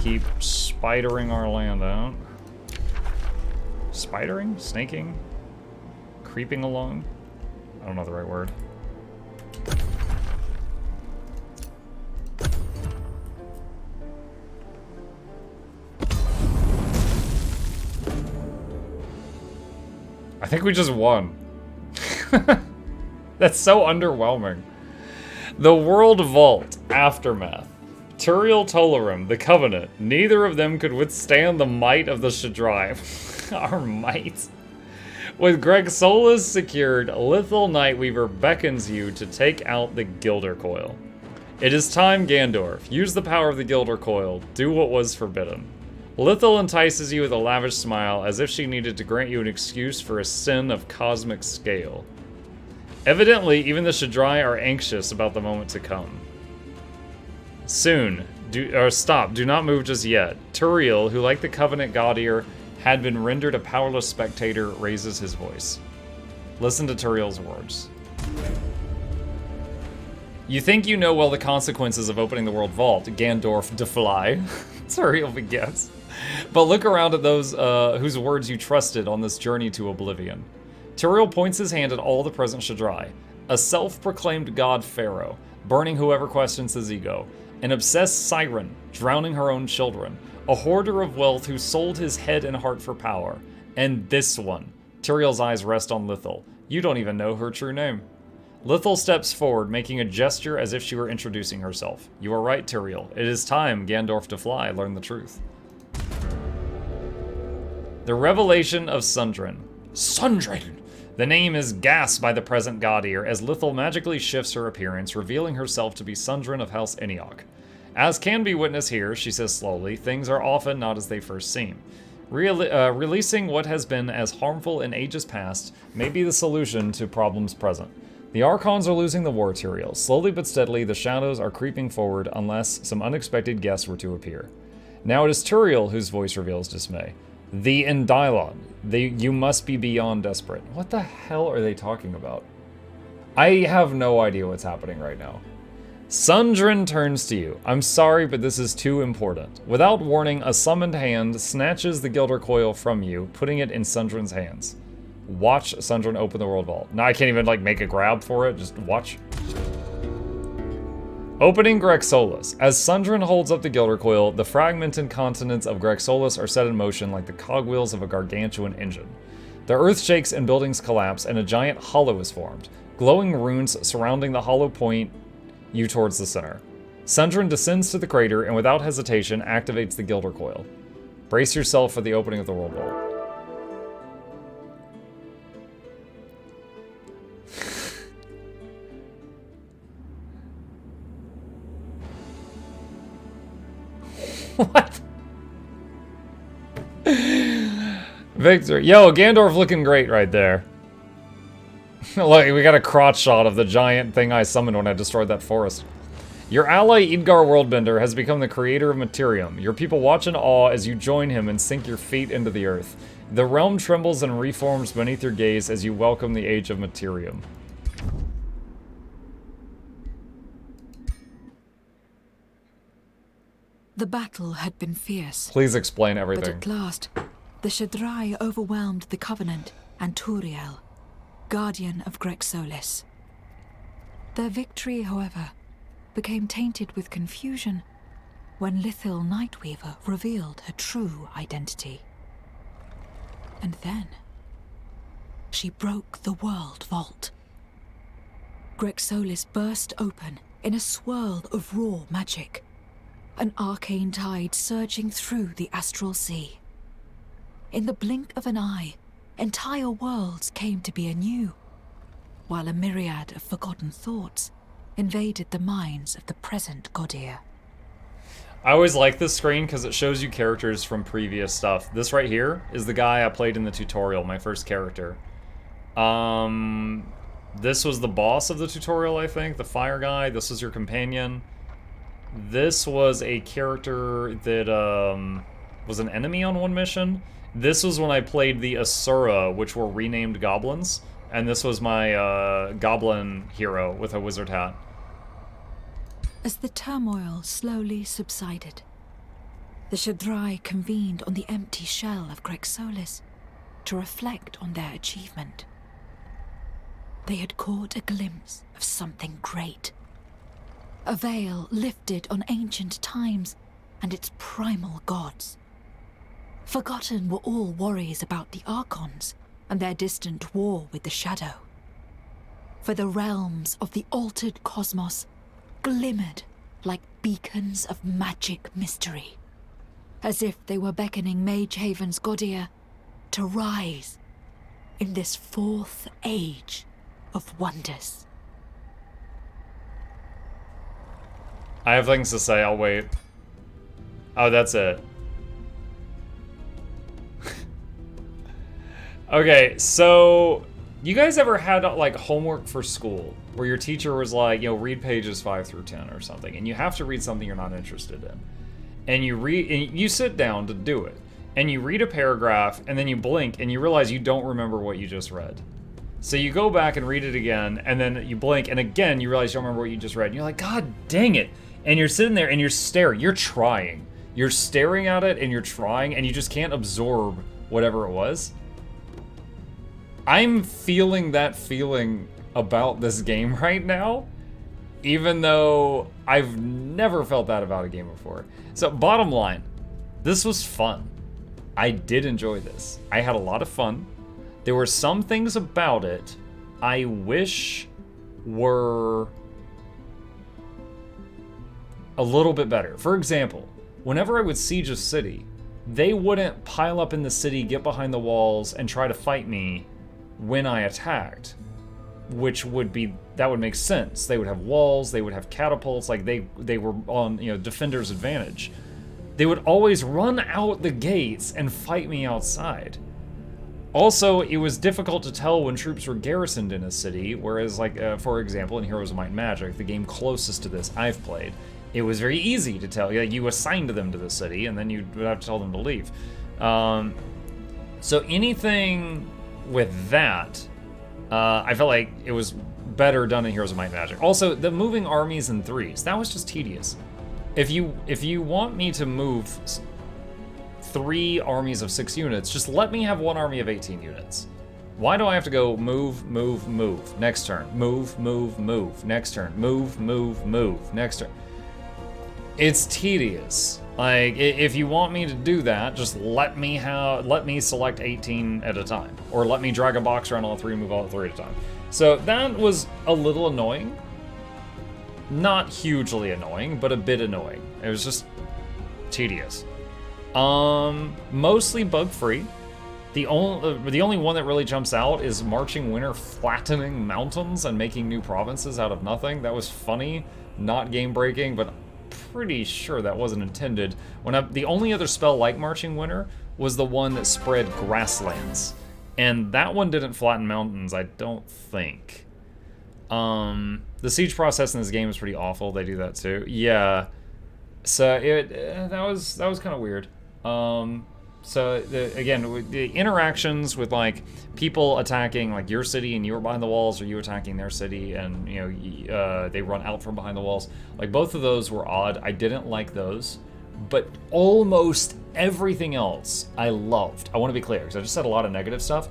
keep spidering our land out. Spidering? Snaking? Creeping along? I don't know the right word. I think we just won. That's so underwhelming. The World Vault. Aftermath. Turiel Tolarim, the Covenant. Neither of them could withstand the might of the Shadrai. Our might. With Greg Solis secured, Lithal Nightweaver beckons you to take out the Gilder Coil. It is time, Gandorf. Use the power of the Gilder Coil. Do what was forbidden. Lithal entices you with a lavish smile, as if she needed to grant you an excuse for a sin of cosmic scale. Evidently, even the Shadrai are anxious about the moment to come. Soon. Stop. Do not move just yet. Turiel, who like the Covenant Gaudier, had been rendered a powerless spectator, raises his voice. Listen to Turiel's words. You think you know well the consequences of opening the World Vault, Gandorf de Fly. Turiel begins. But look around at those whose words you trusted on this journey to oblivion. Turiel points his hand at all the present Shadrai. A self-proclaimed god pharaoh, burning whoever questions his ego. An obsessed siren, drowning her own children. A hoarder of wealth who sold his head and heart for power. And this one. Turiel's eyes rest on Lithal. You don't even know her true name. Lithal steps forward, making a gesture as if she were introducing herself. You are right, Turiel. It is time, Gandorf de Fly, learn the truth. The revelation of Sundren. Sundren! The name is gasped by the present Gaudier as Lithal magically shifts her appearance, revealing herself to be Sundren of House Eniok. As can be witnessed here, she says slowly, things are often not as they first seem. Releasing what has been as harmful in ages past may be the solution to problems present. The Archons are losing the war, Turiel. Slowly but steadily, the shadows are creeping forward unless some unexpected guests were to appear. Now it is Turiel whose voice reveals dismay. The Endylon. You must be beyond desperate. What the hell are they talking about? I have no idea what's happening right now. Sundren turns to you. I'm sorry, but this is too important. Without warning, a summoned hand snatches the Gilder Coil from you, putting it in Sundren's hands. Watch Sundren open the World Vault. Now I can't even like make a grab for it, just watch. Opening Grexolis. As Sundren holds up the Gilder Coil, the fragmented continents of Grexolis are set in motion like the cogwheels of a gargantuan engine. The earth shakes and buildings collapse, and a giant hollow is formed. Glowing runes surrounding the hollow point you towards the center. Sundren descends to the crater and without hesitation activates the Gilder Coil. Brace yourself for the opening of the World Vault. What? Victor. Yo, Gandorf looking great right there. Look, we got a crotch shot of the giant thing I summoned when I destroyed that forest. Your ally Idgar Worldbender has become the creator of Materium. Your people watch in awe as you join him and sink your feet into the earth. The realm trembles and reforms beneath your gaze as you welcome the age of Materium. The battle had been fierce. Please explain everything. But at last, the Shadrai overwhelmed the Covenant and Turiel, guardian of Grexolis. Their victory, however, became tainted with confusion when Lithal Nightweaver revealed her true identity. And then, she broke the World Vault. Grexolis burst open in a swirl of raw magic, an arcane tide surging through the astral sea. In the blink of an eye, entire worlds came to be anew, while a myriad of forgotten thoughts invaded the minds of the present Gaudier. I always like this screen because it shows you characters from previous stuff. This right here is the guy I played in the tutorial, my first character. This was the boss of the tutorial, I think, the fire guy. This was your companion. This was a character that was an enemy on one mission. This was when I played the Asura, which were renamed goblins. And this was my goblin hero with a wizard hat. As the turmoil slowly subsided, The Shadrai convened on the empty shell of Grexolis to reflect on their achievement. They had caught a glimpse of something great. A veil lifted on ancient times and its primal gods. Forgotten were all worries about the Archons and their distant war with the Shadow. For the realms of the altered cosmos glimmered like beacons of magic mystery, as if they were beckoning Magehaven's Godir to rise in this fourth age of wonders. I have things to say, I'll wait. Oh, that's it. Okay, so you guys ever had like homework for school where your teacher was like, read pages 5 through 10 or something, and you have to read something you're not interested in. And you sit down to do it, and you read a paragraph, and then you blink, and you realize you don't remember what you just read. So you go back and read it again, and then you blink, and again you realize you don't remember what you just read, and you're like, God dang it! And you're sitting there, and you're staring, you're trying. You're staring at it, and you're trying, and you just can't absorb whatever it was. I'm feeling that feeling about this game right now, even though I've never felt that about a game before. So bottom line, this was fun. I did enjoy this. I had a lot of fun. There were some things about it I wish were a little bit better. For example, whenever I would siege a city, they wouldn't pile up in the city, get behind the walls, and try to fight me when I attacked, which would make sense. They would have walls, they would have catapults, like they were on, defender's advantage. They would always run out the gates and fight me outside. Also, it was difficult to tell when troops were garrisoned in a city, whereas, for example, in Heroes of Might and Magic, the game closest to this I've played, it was very easy to tell. You assigned them to the city, and then you would have to tell them to leave. So anything with that, I felt like it was better done in Heroes of Might and Magic. Also, the moving armies in threes, that was just tedious. If you want me to move 3 armies of 6 units, just let me have 1 army of 18 units. Why do I have to go move, move, move, next turn, move, move, move, next turn, move, move, move, next turn? It's tedious. Like, if you want me to do that, just let me select 18 at a time, or let me drag a box around all 3 and move all 3 at a time. So that was a little annoying. Not hugely annoying, but a bit annoying. It was just tedious. Mostly bug-free. The only one that really jumps out is Marching Winter flattening mountains and making new provinces out of nothing. That was funny, not game-breaking, but pretty sure that wasn't intended. The only other spell like Marching Winter was the one that spread grasslands, and that one didn't flatten mountains, I don't think. The siege process in this game is pretty awful. They do that too. Yeah. So that was kind of weird. Again, the interactions with like people attacking like your city and you were behind the walls, or you attacking their city and they run out from behind the walls. Like both of those were odd. I didn't like those, but almost everything else I loved. I want to be clear because I just said a lot of negative stuff.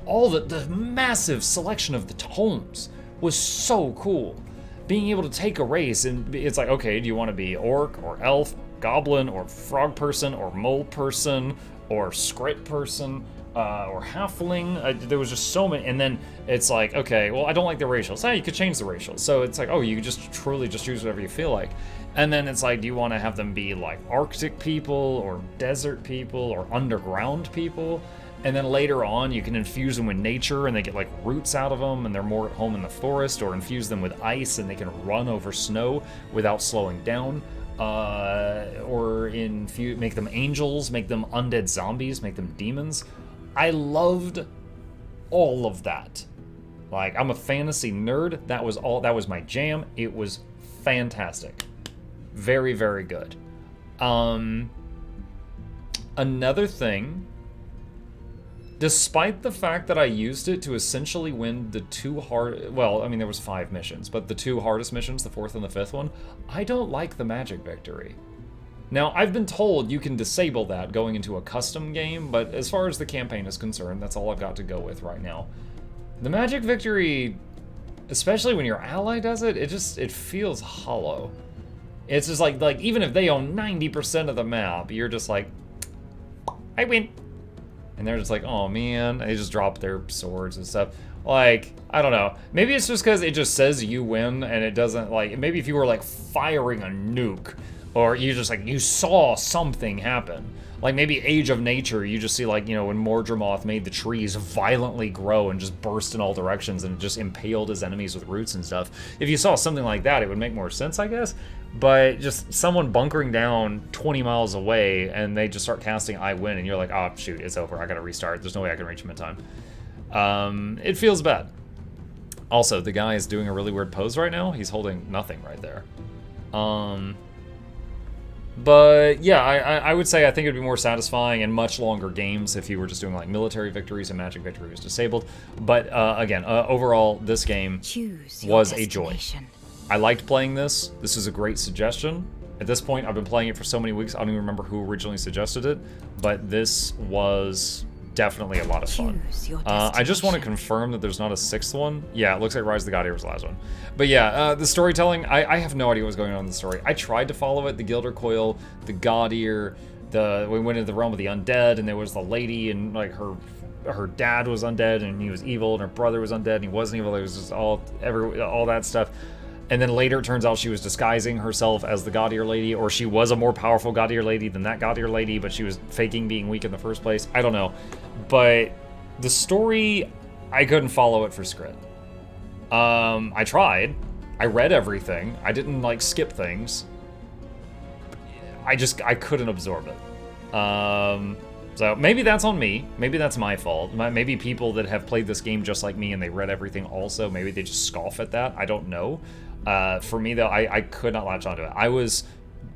All the massive selection of the tomes was so cool. Being able to take a race and it's like, okay, do you want to be orc or elf, goblin or frog person or mole person or scrit person or halfling? There was just so many, and then it's like, okay, well, I don't like the racials. You could change the racials. So it's like, oh, you could just truly just choose whatever you feel like. And then it's like, do you want to have them be like Arctic people or desert people or underground people? And then later on, you can infuse them with nature and they get like roots out of them and they're more at home in the forest, or infuse them with ice and they can run over snow without slowing down. Or make them angels, make them undead zombies, make them demons. I loved all of that. Like, I'm a fantasy nerd. That was my jam. It was fantastic. Very, very good. Another thing, despite the fact that I used it to essentially win the 2 hard... Well, I mean, there was 5 missions, but the 2 hardest missions, the 4th and the 5th one, I don't like the magic victory. Now, I've been told you can disable that going into a custom game, but as far as the campaign is concerned, that's all I've got to go with right now. The magic victory, especially when your ally does it, it feels hollow. It's just like even if they own 90% of the map, you're just like, I win. And they're just like, oh man, they just drop their swords and stuff. Like, I don't know. Maybe it's just because it just says you win and it doesn't, like, maybe if you were like firing a nuke, or you just like, you saw something happen. Like maybe Age of Nature, you just see like, you know, when Mordremoth made the trees violently grow and just burst in all directions and just impaled his enemies with roots and stuff. If you saw something like that, it would make more sense, I guess. But just someone bunkering down 20 miles away and they just start casting I win and you're like, oh shoot, it's over, I gotta restart. There's no way I can reach him in time. It feels bad. Also, the guy is doing a really weird pose right now. He's holding nothing right there. But yeah, I would say I think it'd be more satisfying in much longer games if you were just doing like military victories and magic victory was disabled. But again, overall, this game was a joy. I liked playing this. This is a great suggestion. At this point, I've been playing it for so many weeks, I don't even remember who originally suggested it, but this was definitely a lot of fun. I just want to confirm that there's not a sixth one. Yeah, it looks like Rise of the God Eater was the last one. But yeah, the storytelling, I have no idea what's going on in the story. I tried to follow it, the Gilder Coil, the God Eater, we went into the realm of the undead, and there was the lady, and like her dad was undead, and he was evil, and her brother was undead, and he wasn't evil. It was just all that stuff. And then later it turns out she was disguising herself as the God Eater lady, or she was a more powerful God Eater lady than that God Eater lady, but she was faking being weak in the first place. I don't know. But the story, I couldn't follow it for Skrit. I tried. I read everything. I didn't like skip things. I couldn't absorb it. So maybe that's on me. Maybe that's my fault. Maybe people that have played this game just like me and they read everything also, maybe they just scoff at that. I don't know. For me, though, I could not latch onto it. I was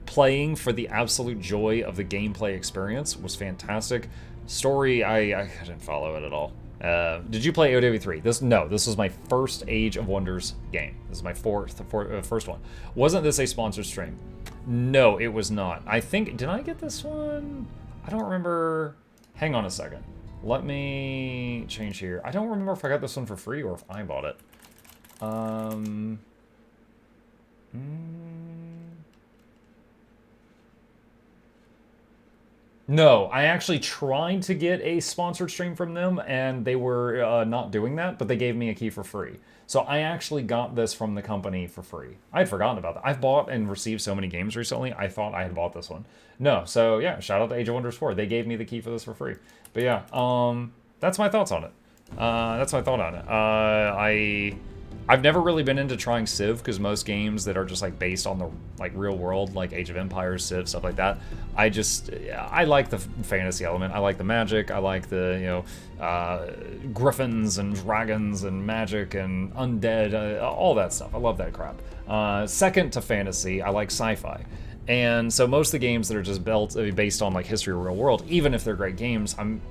playing for the absolute joy of the gameplay experience. It was fantastic. Story, I couldn't follow it at all. Did you play AOW3? This was my first Age of Wonders game. This is my first one. Wasn't this a sponsored stream? No, it was not. I think, did I get this one? I don't remember. Hang on a second. Let me change here. I don't remember if I got this one for free or if I bought it. No, I actually tried to get a sponsored stream from them, and they were not doing that, but they gave me a key for free. So I actually got this from the company for free. I had forgotten about that. I've bought and received so many games recently, I thought I had bought this one. No, so yeah, shout out to Age of Wonders 4. They gave me the key for this for free. But yeah, that's my thoughts on it. That's my thought on it. I've never really been into trying Civ, because most games that are just like based on the like real world, like Age of Empires, Civ, stuff like that, I like the fantasy element. I like the magic. I like the, griffins and dragons and magic and undead, all that stuff. I love that crap. Second to fantasy, I like sci-fi. And so most of the games that are just based on like history or real world, even if they're great games, I'm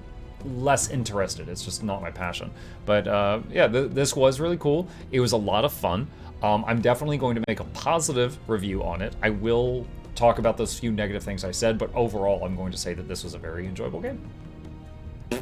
less interested. It's just not my passion. But yeah, this was really cool. It was a lot of fun. I'm definitely going to make a positive review on it. I will talk about those few negative things I said, but overall I'm going to say that this was a very enjoyable game.